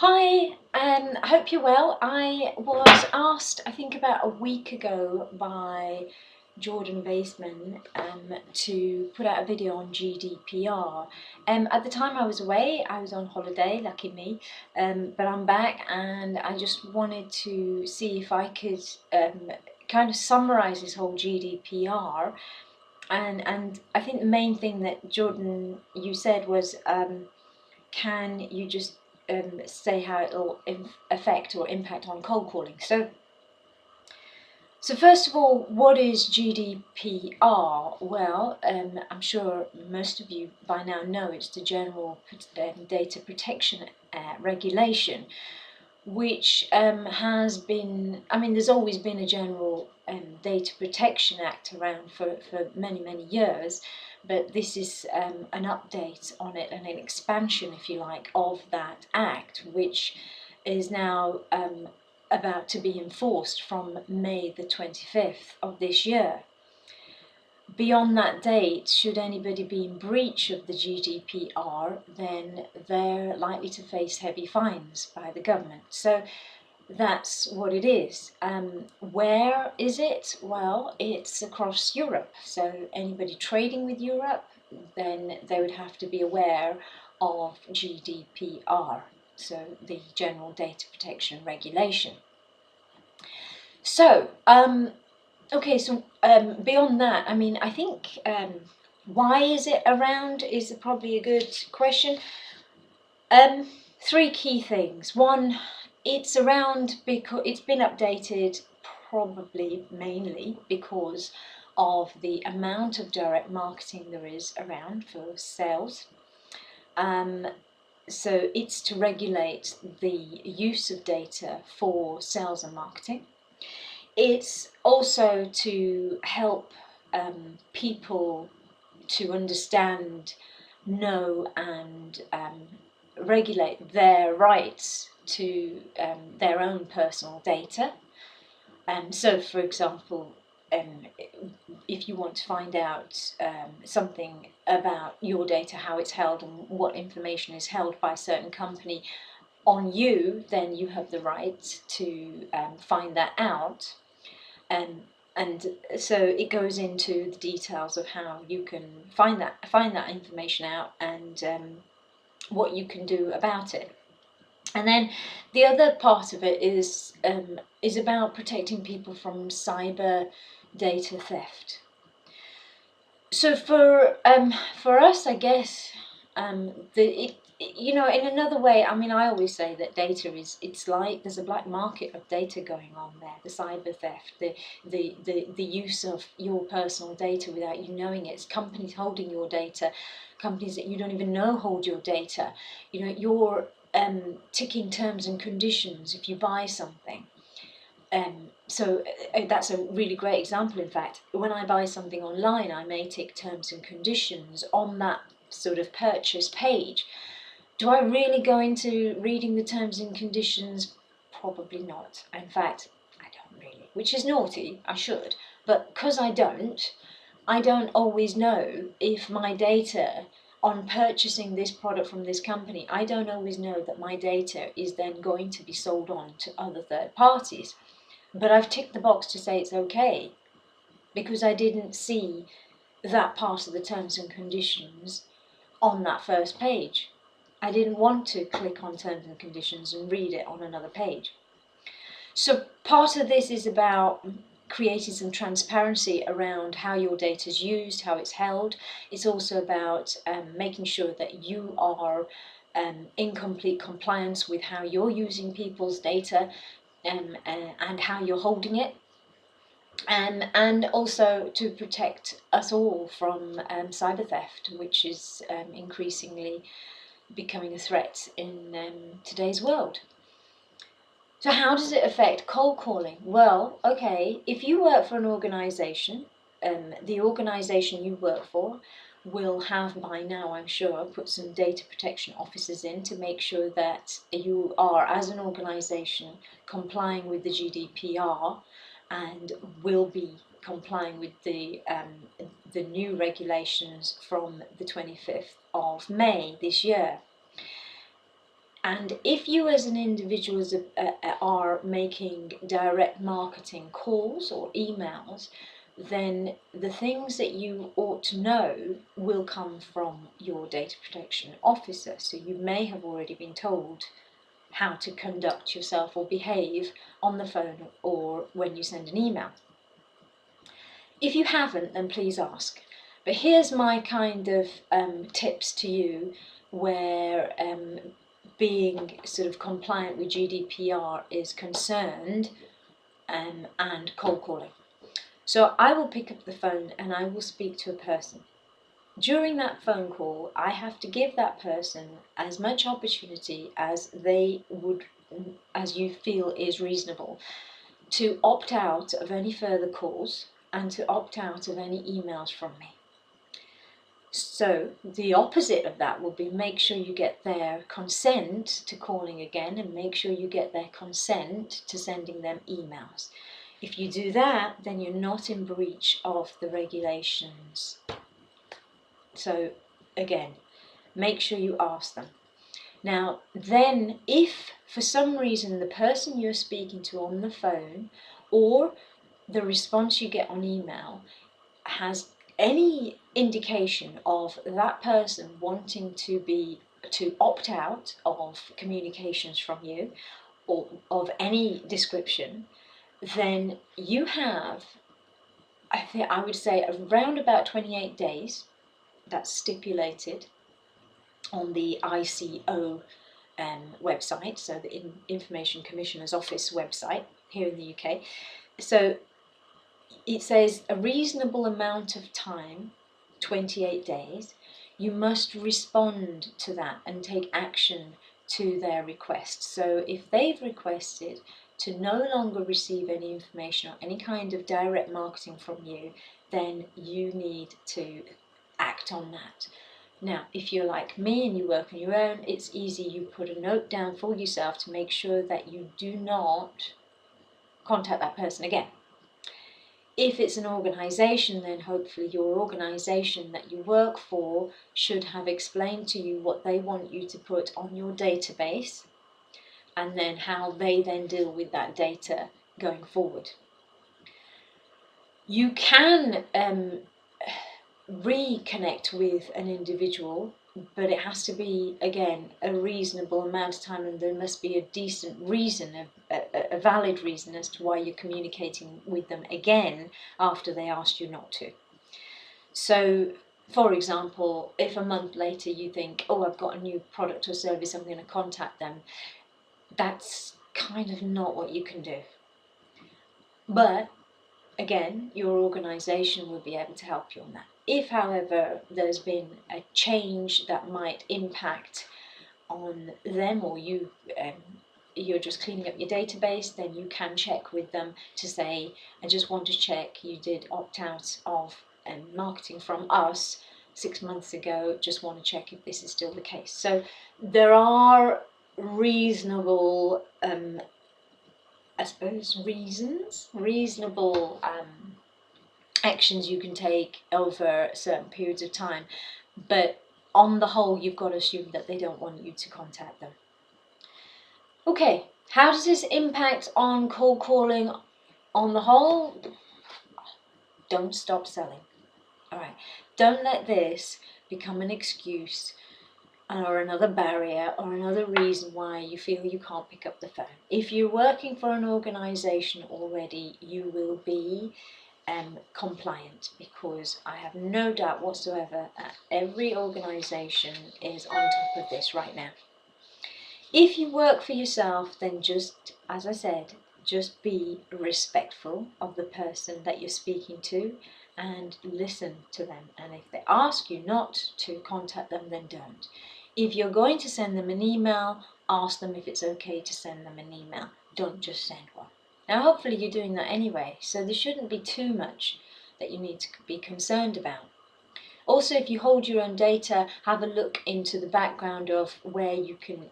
Hi, I hope you're well. I was asked, I think about a week ago, by Jordan Baseman to put out a video on GDPR. At the time I was away, I was on holiday, lucky me, but I'm back and I just wanted to see if I could kind of summarize this whole GDPR. And I think the main thing that Jordan, you said was, can you just say how it will affect or impact on cold calling. So first of all, what is GDPR? Well, I'm sure most of you by now know it's the General Data Protection Regulation, which has been, there's always been a General Data Protection Act around for many years, but this is an update on it and an expansion, if you like, of that act, which is now about to be enforced from May the 25th of this year. Beyond that date, should anybody be in breach of the GDPR, then they're likely to face heavy fines by the government. So that's what it is. Where is it? Well, it's across Europe. So anybody trading with Europe, then they would have to be aware of GDPR, so the General Data Protection Regulation. So, okay, so beyond that, I think why is it around is probably a good question. Three key things. One, it's around because it's been updated probably mainly because of the amount of direct marketing there is around for sales. So it's to regulate the use of data for sales and marketing. It's also to help people to understand, know and regulate their rights to their own personal data. So for example, if you want to find out something about your data, how it's held and what information is held by a certain company on you, then you have the right to find that out. And so it goes into the details of how you can find that information out and what you can do about it. And then the other part of it is about protecting people from cyber data theft. So for us, I guess, in another way, I always say that data it's like there's a black market of data going on there. The cyber theft, the use of your personal data without you knowing it. It's companies holding your data, companies that you don't even know hold your data. You're ticking terms and conditions if you buy something. So that's a really great example. In fact, when I buy something online, I may tick terms and conditions on that sort of purchase page. Do I really go into reading the terms and conditions? Probably not. In fact, I don't really, which is naughty. I should, but because I don't always know if my data on purchasing this product from this company, I don't always know that my data is then going to be sold on to other third parties. But I've ticked the box to say it's okay because I didn't see that part of the terms and conditions on that first page. I didn't want to click on terms and conditions and read it on another page. So part of this is about creating some transparency around how your data is used, how it's held. It's also about making sure that you are in complete compliance with how you're using people's data and how you're holding it. And also to protect us all from cyber theft, which is increasingly becoming a threat in today's world. So how does it affect cold calling? Well, okay, if you work for an organisation, the organisation you work for will have by now, I'm sure, put some data protection officers in to make sure that you are, as an organisation, complying with the GDPR and will be complying with the new regulations from the 25th of May this year. And if you as an individual are making direct marketing calls or emails, then the things that you ought to know will come from your data protection officer. So you may have already been told how to conduct yourself or behave on the phone or when you send an email. If you haven't, then please ask. But here's my kind of tips to you where being sort of compliant with GDPR is concerned, and cold calling. So I will pick up the phone and I will speak to a person. During that phone call, I have to give that person as much opportunity as you feel is reasonable, to opt out of any further calls and to opt out of any emails from me. So the opposite of that will be make sure you get their consent to calling again, and make sure you get their consent to sending them emails. If you do that, then you're not in breach of the regulations. So again, make sure you ask them. Now then, if for some reason the person you're speaking to on the phone or the response you get on email has any indication of that person wanting to opt out of communications from you or of any description, then you have, I would say, around about 28 days, that's stipulated on the ICO website, so the Information Commissioner's Office website here in the UK. So it says a reasonable amount of time, 28 days, you must respond to that and take action to their request. So if they've requested to no longer receive any information or any kind of direct marketing from you, then you need to act on that. Now, if you're like me and you work on your own, it's easy. You put a note down for yourself to make sure that you do not contact that person again. If it's an organisation, then hopefully your organisation that you work for should have explained to you what they want you to put on your database, and then how they then deal with that data going forward. You can reconnect with an individual, but it has to be, again, a reasonable amount of time, and there must be a decent reason, a valid reason as to why you're communicating with them again after they asked you not to. So, for example, if a month later you think, oh, I've got a new product or service, I'm going to contact them, that's kind of not what you can do. But again, your organisation will be able to help you on that. If, however, there's been a change that might impact on them, or you're just cleaning up your database, then you can check with them to say, I just want to check you did opt out of marketing from us 6 months ago, just want to check if this is still the case. So there are reasonable, I suppose, reasonable actions you can take over certain periods of time, but on the whole you've got to assume that they don't want you to contact them. Okay, how does this impact on cold calling on the whole? Don't stop selling. Alright, don't let this become an excuse or another barrier or another reason why you feel you can't pick up the phone. If you're working for an organisation already, you will be compliant, because I have no doubt whatsoever that every organisation is on top of this right now. If you work for yourself, then just, as I said, just be respectful of the person that you're speaking to and listen to them. And if they ask you not to contact them, then don't. If you're going to send them an email, ask them if it's okay to send them an email. Don't just send one. Now, hopefully you're doing that anyway, so there shouldn't be too much that you need to be concerned about. Also, if you hold your own data, have a look into the background of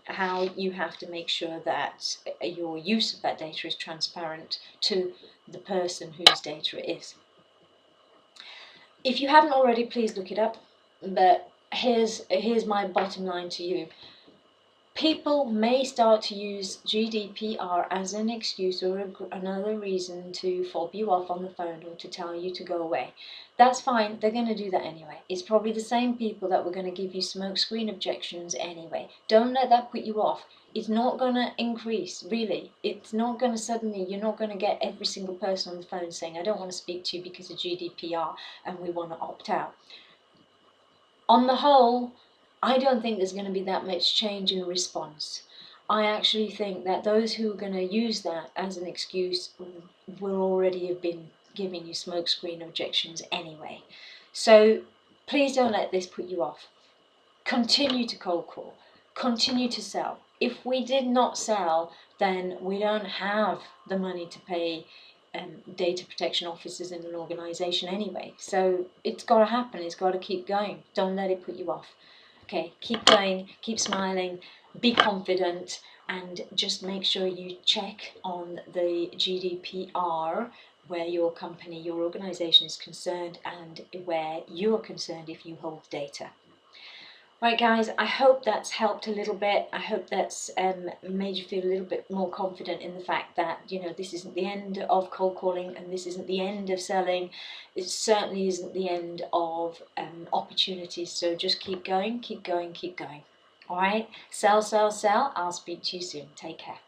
how you have to make sure that your use of that data is transparent to the person whose data it is. If you haven't already, please look it up, but here's my bottom line to you. People may start to use GDPR as an excuse or another reason to fob you off on the phone or to tell you to go away. That's fine, they're going to do that anyway. It's probably the same people that were going to give you smokescreen objections anyway. Don't let that put you off. It's not going to increase, really. It's not going to suddenly, you're not going to get every single person on the phone saying, I don't want to speak to you because of GDPR and we want to opt out. On the whole, I don't think there's going to be that much change in response. I actually think that those who are going to use that as an excuse will already have been giving you smokescreen objections anyway. So please don't let this put you off. Continue to cold call. Continue to sell. If we did not sell, then we don't have the money to pay data protection officers in an organisation anyway. So it's got to happen. It's got to keep going. Don't let it put you off. Okay, keep going, keep smiling, be confident, and just make sure you check on the GDPR where your company, your organisation is concerned and where you are concerned if you hold data. Right guys, I hope that's helped a little bit. I hope that's made you feel a little bit more confident in the fact that, you know, this isn't the end of cold calling and this isn't the end of selling. It certainly isn't the end of opportunities. So just keep going, keep going, keep going. All right, sell, sell, sell. I'll speak to you soon. Take care.